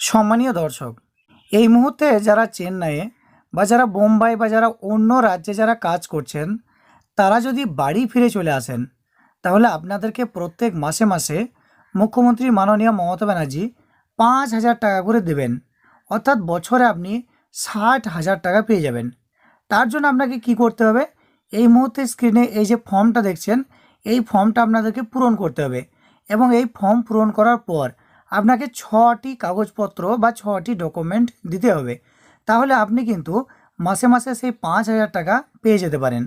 সম্মানীয় দর্শক, এই মুহূর্তে যারা চেন্নাইয়ে বা যারা বোম্বাই বা যারা অন্য রাজ্যে যারা কাজ করছেন, তারা যদি বাড়ি ফিরে চলে আসেন, তাহলে আপনাদেরকে প্রত্যেক মাসে মাসে মুখ্যমন্ত্রী মাননীয় মমতা ব্যানার্জি 5,000 টাকা করে দেবেন। অর্থাৎ বছরে আপনি 60,000 টাকা পেয়ে যাবেন। তার জন্য আপনাকে কি করতে হবে? এই মুহূর্তে স্ক্রিনে এই যে ফর্মটা দেখছেন, এই ফর্মটা আপনাদেরকে পূরণ করতে হবে এবং এই ফর্ম পূরণ করার পর আপনাকে 6টি কাগজপত্র বা 6টি ডকুমেন্ট দিতে হবে। তাহলে আপনি কিন্তু মাসে মাসে সেই 5,000 টাকা পেয়ে যেতে পারেন।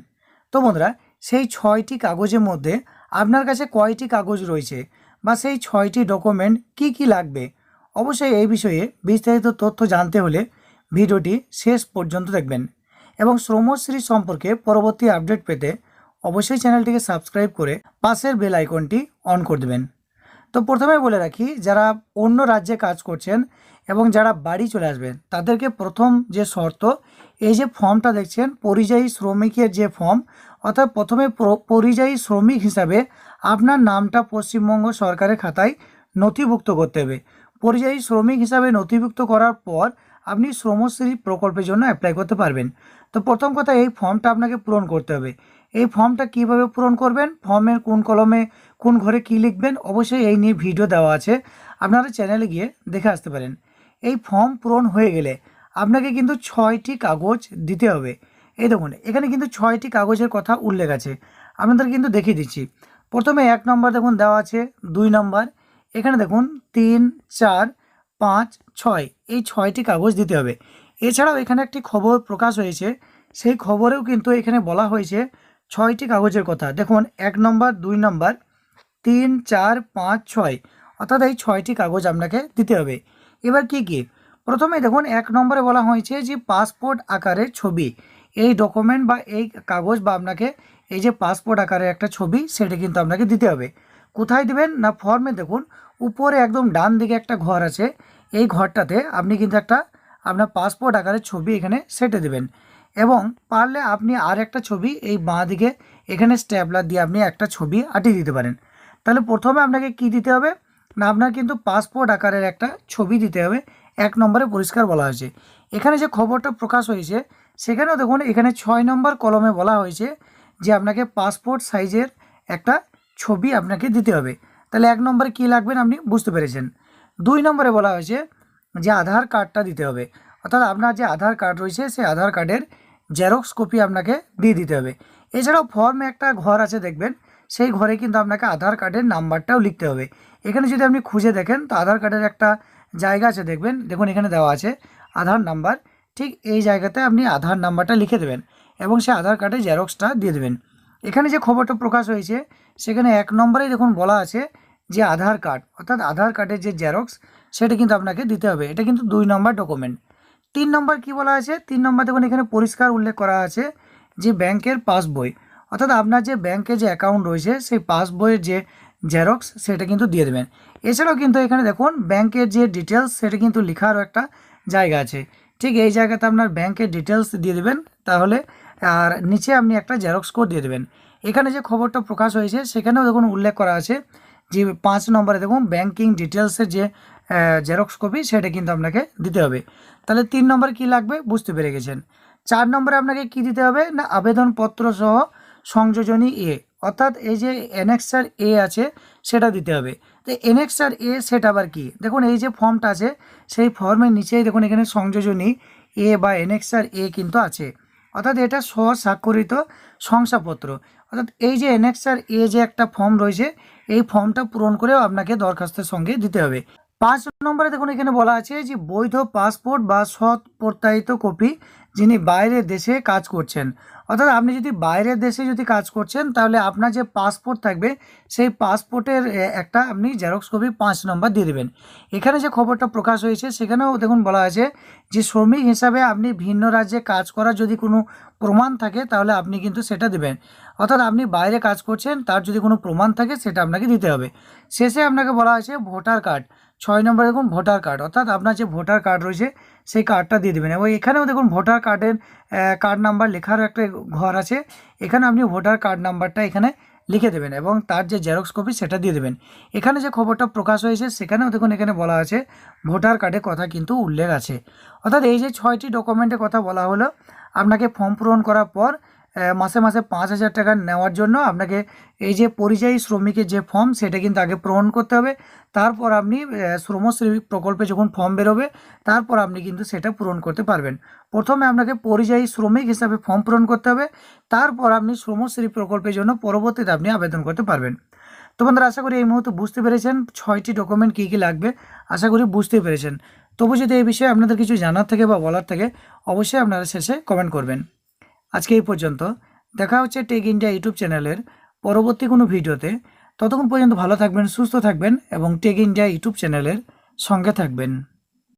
তো বন্ধুরা, সেই 6টি কাগজের মধ্যে আপনার কাছে কয়টি কাগজ রয়েছে বা সেই 6টি ডকুমেন্ট কি কি লাগবে, অবশ্যই এই বিষয়ে বিস্তারিত তথ্য জানতে হলে ভিডিওটি শেষ পর্যন্ত দেখবেন এবং শ্রমশ্রী সম্পর্কে পরবর্তী আপডেট পেতে অবশ্যই চ্যানেলটিকে সাবস্ক্রাইব করে পাশের বেল আইকনটি অন করে দেবেন। তো প্রথমে বলে রাখি, যারা অন্য রাজ্যে কাজ করছেন এবং যারা বাড়ি চলে আসবেন, তাদেরকে প্রথম যে শর্ত, এই যে ফর্মটা দেখছেন পরিযায়ী শ্রমিকের যে ফর্ম, অর্থাৎ প্রথমে পরিযায়ী শ্রমিক হিসাবে আপনার নামটা পশ্চিমবঙ্গ সরকারের খাতায় নথিভুক্ত করতে হবে। পরিযায়ী শ্রমিক হিসাবে নথিভুক্ত করার পর আপনি শ্রমশ্রী প্রকল্পের জন্য অ্যাপ্লাই করতে পারবেন। তো প্রথম কথা, এই ফর্মটা আপনাকে পূরণ করতে হবে। এই ফর্মটা কিভাবে পূরণ করবেন, ফর্মের কোন কলমে কোন ঘরে কী লিখবেন, অবশ্যই এই নিয়ে ভিডিও দেওয়া আছে, আপনারা চ্যানেলে গিয়ে দেখে আসতে পারেন। এই ফর্ম পূরণ হয়ে গেলে আপনাকে কিন্তু 6টি কাগজ দিতে হবে। এই দেখুন, এখানে কিন্তু 6টি কাগজের কথা উল্লেখ আছে, আপনাদের কিন্তু দেখিয়ে দিচ্ছি। প্রথমে 1 নম্বর দেখুন দেওয়া আছে, 2 নম্বর, এখানে দেখুন 3, 4, 5, 6, এই 6টি কাগজ দিতে হবে। এছাড়াও এখানে একটি খবর প্রকাশ হয়েছে, সেই খবরেও কিন্তু এখানে বলা হয়েছে 6টি কাগজের কথা। দেখুন 1 নম্বর, 2 নম্বর, 3, 4, 5, 6, অর্থাৎ এই 6টি কাগজ আপনাকে দিতে হবে। এবার কি কি? প্রথমে দেখুন 1 নম্বরে বলা হয়েছে যে পাসপোর্ট আকারের ছবি, এই ডকুমেন্ট বা এই কাগজ বা আপনাকে এই যে পাসপোর্ট আকারের একটা ছবি, সেটা কিন্তু আপনাকে দিতে হবে। কোথায় দেবেন না, ফর্মে দেখুন উপরে একদম ডান দিকে একটা ঘর আছে, এই ঘরটাতে আপনি কিন্তু একটা আপনার পাসপোর্ট আকারের ছবি এখানে সেটে দেবেন এবং পারলে আপনি আর একটা ছবি এই বাঁ দিকে এখানে স্ট্যাপলার দিয়ে আপনি একটা ছবি আঁটিয়ে দিতে পারেন। তাহলে প্রথমে আপনাকে কি দিতে হবে না, আপনার কিন্তু পাসপোর্ট আকারের একটা ছবি দিতে হবে। 1 নম্বরে পরিষ্কার বলা হয়েছে। এখানে যে খবরটা প্রকাশ হয়েছে সেখানেও দেখুন এখানে 6 নম্বর কলমে বলা হয়েছে যে আপনাকে পাসপোর্ট সাইজের একটা ছবি আপনাকে দিতে হবে। তাহলে 1 নম্বরে কী লাগবেন আপনি বুঝতে পেরেছেন। 2 নম্বরে বলা হয়েছে যে আধার কার্ডটা দিতে হবে, অর্থাৎ আপনার যে আধার কার্ড রয়েছে সেই আধার কার্ডের জেরক্স কপি আপনাকে দিয়ে দিতে হবে। এছাড়াও ফর্মে একটা ঘর আছে দেখবেন, সেই ঘরে কিন্তু আপনাকে আধার কার্ডের নাম্বারটাও লিখতে হবে। এখানে যদি আপনি খুঁজে দেখেন তো আধার কার্ডের একটা জায়গা আছে, দেখবেন দেখুন এখানে দেওয়া আছে আধার নাম্বার, ঠিক এই জায়গাতে আপনি আধার নাম্বারটা লিখে দেবেন এবং সেই আধার কার্ডের জেরক্সটা দিয়ে দেবেন। এখানে যে খবরটা প্রকাশ হয়েছে সেখানে 1 নম্বরেই দেখুন বলা আছে যে আধার কার্ড, অর্থাৎ আধার কার্ডের যে জেরক্স সেটা কিন্তু আপনাকে দিতে হবে। এটা কিন্তু 2 নম্বর ডকুমেন্ট। 3 নম্বর কি বলা আছে? 3 নম্বর দেখুন এখানে পরিষ্কার উল্লেখ করা আছে যে ব্যাংকের পাসবই, অর্থাৎ আপনার যে ব্যাংকে যে অ্যাকাউন্ট রয়েছে সেই পাসবইয়ের যে জেরক্স সেটা কিন্তু দিয়ে দেবেন। এছাড়াও কিন্তু এখানে দেখুন ব্যাংকের যে ডিটেলস সেটা কিন্তু লেখারও একটা জায়গা আছে, ঠিক এই জায়গাতে আপনার ব্যাংকের ডিটেলস দিয়ে দেবেন, তাহলে আর নিচে আপনি একটা জেরক্স কোড দিয়ে দেবেন। এখানে যে খবরটা প্রকাশ হয়েছে সেখানেও দেখুন উল্লেখ করা আছে যে 5 নম্বরে দেখুন ব্যাংকিং ডিটেলসের যে জেরক্স কপি সেটা কিন্তু আপনাকে দিতে হবে। তাহলে 3 নম্বর কি লাগবে বুঝতে পেরে গেছেন। 4 নম্বরে আপনাকে কি দিতে হবে না, আবেদনপত্র সহ সংযোজনী এ, অর্থাৎ এই যে অ্যানেক্সার এ আছে সেটা দিতে হবে। তো অ্যানেক্সার এ সেটা আবার কি? দেখুন এই যে ফর্মটা আছে সেই ফর্মের নিচেই দেখুন এখানে সংযোজনী এ বা অ্যানেক্সার এ কিন্তু আছে, অর্থাৎ এটা স্বস্বাক্ষরিত শংসাপত্র। অর্থাৎ এই যে অ্যানেক্সার এ যে একটা ফর্ম রয়েছে, এই ফর্মটা পূরণ করেও আপনাকে দরখাস্তের সঙ্গে দিতে হবে। 5 নম্বরে দেখুন এখানে বলা আছে যে বৈধ পাসপোর্ট বা সৎ প্রত্যায়িত কপি যিনি বাইরের দেশে কাজ করছেন, অর্থাৎ আপনি যদি বাইরের দেশে যদি কাজ করছেন তাহলে আপনার যে পাসপোর্ট থাকবে সেই পাসপোর্টের একটা আপনি জেরক্স কপি 5 নম্বর দিয়ে দেবেন। এখানে যে খবরটা প্রকাশ হয়েছে সেখানেও দেখুন বলা আছে যে শ্রমিক হিসাবে আপনি ভিন্ন রাজ্যে কাজ করার যদি কোনো প্রমাণ থাকে তাহলে আপনি কিন্তু সেটা দেবেন, অর্থাৎ আপনি বাইরে কাজ করছেন তার যদি কোনো প্রমাণ থাকে সেটা আপনাকে দিতে হবে। শেষে আপনাকে বলা আছে ভোটার কার্ড, 6 নম্বরে দেখুন ভোটার কার্ড, অর্থাৎ আপনার যে ভোটার কার্ড রয়েছে সেই কার্ডটা দিয়ে দেবেন এবং এখানেও দেখুন ভোটার কার্ডের কার্ড নাম্বার লেখারও একটা ঘর আছে, এখানে আপনি ভোটার কার্ড নাম্বারটা এখানে লিখে দেবেন এবং তার যে জেরক্স কপি সেটা দিয়ে দেবেন। এখানে যে খবরটা প্রকাশ হয়েছে সেখানেও দেখুন এখানে বলা আছে ভোটার কার্ডের কথা কিন্তু উল্লেখ আছে। অর্থাৎ এই যে 6টি ডকুমেন্টের কথা বলা হলো, আপনাকে ফর্ম পূরণ করার পর মাসে মাসে 5,000 টাকা নেওয়ার জন্য আপনাকে এই যে পরিযায়ী শ্রমিকের যে ফর্ম সেটা কিন্তু আগে পূরণ করতে হবে। তারপর আপনি শ্রমশ্রী প্রকল্পে যখন ফর্ম বেরোবে তারপর আপনি কিন্তু সেটা পূরণ করতে পারবেন। প্রথমে আপনাকে পরিযায়ী শ্রমিক হিসাবে ফর্ম পূরণ করতে হবে, তারপর আপনি শ্রমশ্রী প্রকল্পের জন্য পরবর্তীতে আপনি আবেদন করতে পারবেন। তো বন্ধুরা, আশা করি এই মুহূর্তে বুঝতে পেরেছেন 6টি ডকুমেন্ট কী কী লাগবে, আশা করি বুঝতে পেরেছেন। তবু যদি এই বিষয়ে আপনাদের কিছু জানার থাকে বা বলার থাকে অবশ্যই আপনারা শেষে কমেন্ট করবেন। আজকে এই পর্যন্ত, দেখা হচ্ছে টেক ইন্ডিয়া ইউটিউব চ্যানেলের পরবর্তী কোনো ভিডিওতে। ততক্ষণ পর্যন্ত ভালো থাকবেন, সুস্থ থাকবেন এবং টেক ইন্ডিয়া ইউটিউব চ্যানেলের সঙ্গে থাকবেন।